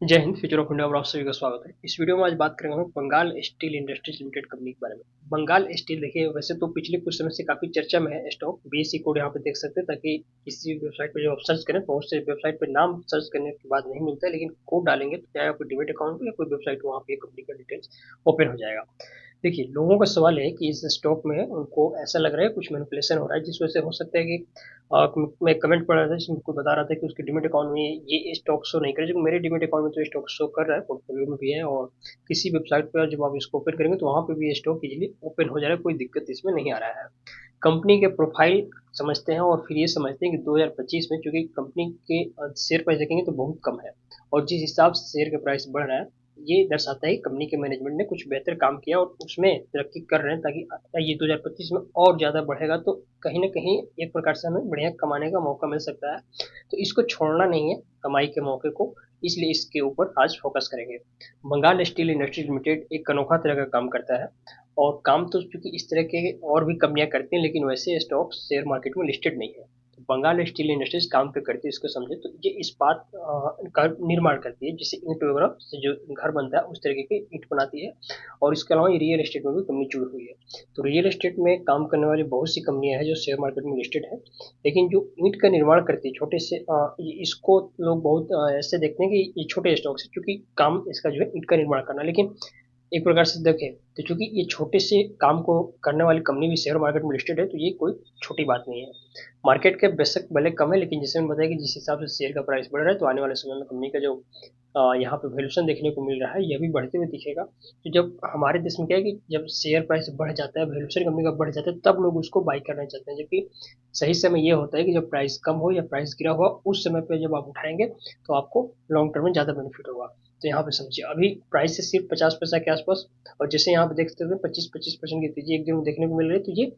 जय Hind. Future of India में आप सभी का स्वागत है। इस वीडियो में आज बात करेंगे हम Bengal steel industries limited company के बारे में। बंगाल स्टील देखिए, वैसे तो पिछले कुछ समय से काफी चर्चा में है स्टॉक। बीएसई कोड यहाँ पे देख सकते हैं, ताकि किसी भी वेबसाइट पे जब आप सर्च करें, बहुत से वेबसाइट पे नाम सर्च करने के बाद नहीं मिलता है, लेकिन कोड डालेंगे तो चाहे आपको डिमेट अकाउंट हो या कोई वेबसाइट हो, वहाँ पे कंपनी का डिटेल्स ओपन हो जाएगा। देखिए, लोगों का सवाल है कि इस स्टॉक में उनको ऐसा लग रहा है कुछ मैनिपुलेशन हो रहा है, जिस वजह से हो सकता है कि मैं कमेंट पढ़ रहा था जिसमें कोई बता रहा था कि उसके डिमेट अकाउंट में ये स्टॉक शो नहीं करे, जो मेरे डिमेट अकाउंट में तो स्टॉक शो कर रहा है, पोर्टफोलियो में भी है। और किसी वेबसाइट पर जब आप इसको ओपन करेंगे तो वहाँ पे भी ये स्टॉक इजीली ओपन हो जा रहा है, कोई दिक्कत इसमें नहीं आ रहा है। कंपनी के प्रोफाइल समझते हैं और फिर ये समझते हैं कि 2025 में चूंकि कंपनी के शेयर प्राइस देखेंगे तो बहुत कम है, और जिस हिसाब से शेयर का प्राइस बढ़ रहा है, ये दर्शाता है कि कंपनी के मैनेजमेंट ने कुछ बेहतर काम किया और उसमें तरक्की कर रहे हैं, ताकि ये 2025 में और ज़्यादा बढ़ेगा तो कहीं ना कहीं एक प्रकार से हमें बढ़िया कमाने का मौका मिल सकता है। तो इसको छोड़ना नहीं है कमाई के मौके को, इसलिए इसके ऊपर आज फोकस करेंगे। बंगाल स्टील इंडस्ट्री लिमिटेड एक अनोखा तरह का काम करता है, और काम तो चूंकि इस तरह के और भी कंपनियां करती हैं, लेकिन वैसे स्टॉक शेयर मार्केट में लिस्टेड नहीं है। तो बंगाल स्टील इंडस्ट्रीज काम पे करती है, इसको समझे तो ये इस्पात का निर्माण करती है, जिससे ईंट वगैरह से जो घर बनता है उस तरीके की ईंट बनाती है। और इसके अलावा ये रियल एस्टेट में भी कंपनी जुड़ी हुई है। तो रियल एस्टेट में काम करने वाली बहुत सी कंपनियां हैं जो शेयर मार्केट में लिस्टेड है, लेकिन जो ईंट का निर्माण करती है छोटे से इसको लोग बहुत ऐसे देखते हैं कि ये छोटे स्टॉक्स है, क्योंकि काम इसका जो है ईंट का निर्माण करना। लेकिन एक प्रकार से देखें तो चूंकि ये छोटे से काम को करने वाली कंपनी भी शेयर मार्केट में लिस्टेड है, तो ये कोई छोटी बात नहीं है। मार्केट कैप बेशक भले कम है, लेकिन जैसे मैंने बताया कि जिस हिसाब से शेयर का प्राइस बढ़ रहा है, तो आने वाले समय में कंपनी का जो यहाँ पे वैल्यूएशन देखने को मिल रहा है, यह भी बढ़ते हुए दिखेगा। तो जब हमारे देश में क्या है कि जब शेयर प्राइस बढ़ जाता है, वैल्यूएशन कंपनी का बढ़ जाता है, तब लोग उसको बाई करना चाहते हैं। जबकि सही समय ये होता है कि जब प्राइस कम हो या प्राइस गिरा हुआ, उस समय पे जब आप उठाएंगे तो आपको लॉन्ग टर्म में ज़्यादा बेनिफिट होगा। तो यहाँ पे समझिए, अभी प्राइस से सिर्फ 50 पैसा के आसपास, और जैसे यहाँ पे देख सकते हैं 25-25% की तेजी एक दिन में देखने को मिल रही है, तो ये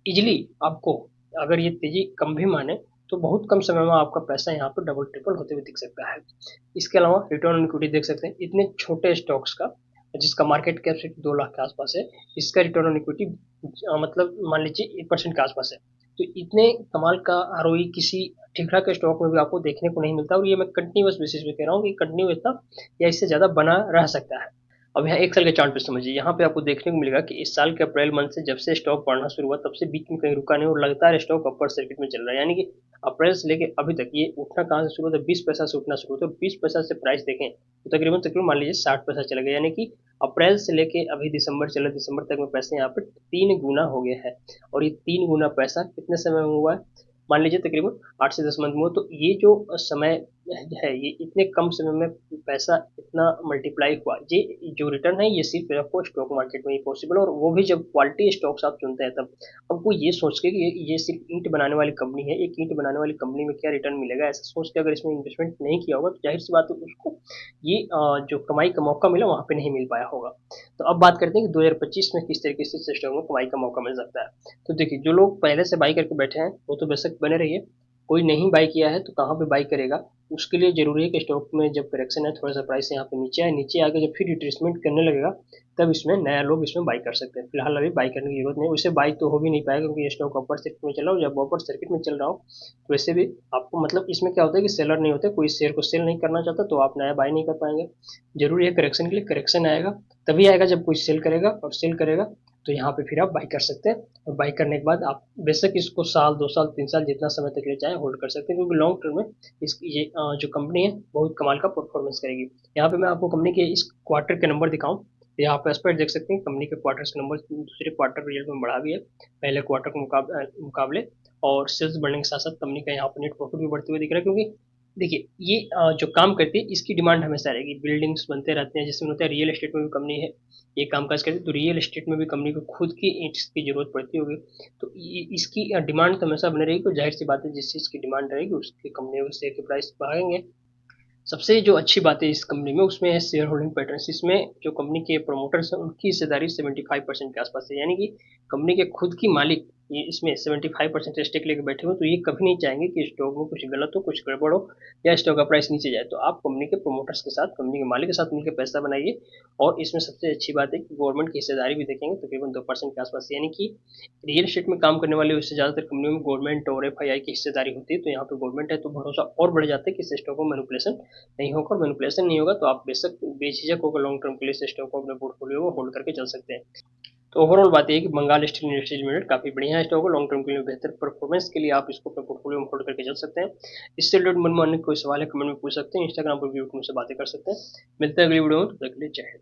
इजिली आपको, अगर ये तेजी कम भी माने, तो बहुत कम समय में आपका पैसा यहाँ पर डबल ट्रिपल होते हुए दिख सकता है। इसके अलावा रिटर्न ऑन इक्विटी देख सकते हैं, इतने छोटे स्टॉक्स का जिसका मार्केट कैप सिर्फ 2 लाख के आसपास है, इसका रिटर्न ऑन इक्विटी मतलब मान लीजिए 1% के आसपास है। तो इतने कमाल का आरओई किसी ठीक ठाक स्टॉक में भी आपको देखने को नहीं मिलता, और ये मैं कंटिन्यूस बेसिस पे कह रहा हूँ कि कंटिन्यू इतना या इससे ज़्यादा बना रह सकता है। अब यहाँ एक साल के चार्ट पे समझिए, यहाँ पे आपको देखने को मिलेगा कि इस साल के अप्रैल मंथ से जब से स्टॉक बढ़ना शुरू हुआ, तब से बीच में कहीं रुका नहीं और लगातार स्टॉक अपर सर्किट में चल रहा है। यानी कि अप्रैल से लेके अभी तक ये उठना कहाँ से शुरू होता है, 20 पैसा से उठना शुरू होता है। 20 पैसा से प्राइस देखें तो तकरीबन तकरीबन मान लीजिए 60 पैसा चला गया, यानी कि अप्रैल से लेके अभी दिसंबर चला, दिसंबर तक में पैसे यहाँ पे 3 गुना हो गया है। और ये 3 गुना पैसा कितने समय में हुआ है, मान लीजिए तकरीबन 8 से 10 मंथ में हो। तो ये जो समय है, ये इतने कम समय में पैसा इतना मल्टीप्लाई हुआ, ये जो रिटर्न है ये सिर्फ आपको स्टॉक मार्केट में ही पॉसिबल है, और वो भी जब क्वालिटी स्टॉक्स आप चुनते हैं तब। अब वो ये सोच के कि ये सिर्फ ईंट बनाने वाली कंपनी है, एक ईंट बनाने वाली कंपनी में क्या रिटर्न मिलेगा, ऐसा सोच के अगर इसमें इन्वेस्टमेंट नहीं किया होगा, तो जाहिर सी बात है उसको ये जो कमाई का मौका मिला वहाँ पे नहीं मिल पाया होगा। तो अब बात करते हैं कि 2025 में किस तरीके से स्टॉक में कमाई का मौका मिल सकता है। तो देखिए, जो लोग पहले से बाई करके बैठे हैं वो तो बेशक बने रहिए, कोई नहीं बाई किया है तो कहाँ पे बाई करेगा। उसके लिए जरूरी है कि स्टॉक में जब करेक्शन है, थोड़ा सा प्राइस यहाँ पे नीचे आए, नीचे आके जब फिर रिट्रेसमेंट करने लगेगा, तब इसमें नया लोग इसमें बाई कर सकते हैं। फिलहाल अभी बाई करने की जरूरत नहीं, वैसे बाई तो हो भी नहीं पाएगा क्योंकि ये स्टॉक अपर सर्किट में चल रहा हो। जब अपर सर्किट में चल रहा हो तो वैसे भी आपको मतलब इसमें क्या होता है कि सेलर नहीं होते, कोई शेयर को सेल नहीं करना चाहता, तो आप नया बाई नहीं कर पाएंगे। जरूरी है करेक्शन के लिए, करेक्शन आएगा तभी आएगा जब कोई सेल करेगा, और सेल करेगा तो यहाँ पे फिर आप बाई कर सकते हैं। और बाई करने के बाद आप बेशक इसको साल 2 साल 3 साल जितना समय तक ले जाए होल्ड कर सकते हैं, क्योंकि लॉन्ग टर्म में इसकी ये जो कंपनी है बहुत कमाल का परफॉर्मेंस करेगी। यहाँ पे मैं आपको कंपनी के इस क्वार्टर के नंबर दिखाऊं तो यहाँ पे एस्पेक्ट देख सकते हैं, कंपनी के क्वार्टर के नंबर दूसरे क्वार्टर रिजल्ट में बढ़ा भी है पहले क्वार्टर के मुकाबले। और सेल्स बढ़ने के साथ साथ कंपनी का यहाँ पर नेट प्रॉफिट भी बढ़ते हुए दिख रहा है, क्योंकि देखिए ये जो काम करती है इसकी डिमांड हमेशा रहेगी, बिल्डिंग्स बनते रहते हैं, जिसमें होता है रियल एस्टेट में भी कंपनी है ये कामकाज करती है, तो रियल एस्टेट में भी कंपनी को खुद की ईंट्स की जरूरत पड़ती होगी। तो इसकी डिमांड तो हमेशा बनी रहेगी, तो जाहिर सी बात है जिस चीज़ की डिमांड रहेगी उसकी कंपनी के शेयर के प्राइस बढ़ेंगे। सबसे जो अच्छी बात है इस कंपनी में उसमें है शेयर होल्डिंग पैटर्न। इसमें जो कंपनी के प्रोमोटर्स हैं उनकी हिस्सेदारी 75% के आसपास है, यानी कि कंपनी के खुद की मालिक ये इसमें 75% स्टेक लेके बैठे हो, तो ये कभी नहीं चाहेंगे कि स्टॉक में कुछ गलत हो, कुछ गड़बड़ हो या स्टॉक का प्राइस नीचे जाए। तो आप कंपनी के प्रोमोटर्स के साथ, कंपनी के मालिक के साथ मिलकर पैसा बनाइए। और इसमें सबसे अच्छी बात है कि गवर्नमेंट की हिस्सेदारी भी देखेंगे तकरीबन 2% के आसपास, यानी कि रियल एस्टेट में काम करने वाले उससे ज़्यादातर कंपनियों में गवर्नमेंट और एफआईआई की हिस्सेदारी होती है। तो यहाँ पे गवर्नमेंट है तो भरोसा और बढ़ जाता है कि इस स्टॉक को मैनिपुलेशन नहीं होगा, और मैनिपुलेशन नहीं होगा तो आप बेशक बेझिझक होकर लॉन्ग टर्म के लिए इस स्टॉक को अपने पोर्टफोलियो में होल्ड करके चल सकते हैं। तो ओवरऑल बात ये है कि बंगाल स्टील इंडस्ट्रीज लिमिटेड काफी बढ़िया है स्टॉक, लॉन्ग टर्म के लिए बेहतर परफॉर्मेंस के लिए आप इसको अपने पोर्टफोलियो में होल्ड करके चल सकते हैं। इससे रिलेटेड मन में अन्य कोई सवाल है कमेंट में पूछ सकते हैं, इंस्टाग्राम पर भी मुझसे बातें कर सकते हैं। मिलते हैं अगली वीडियो में, तब तक के लिए जय हिंद।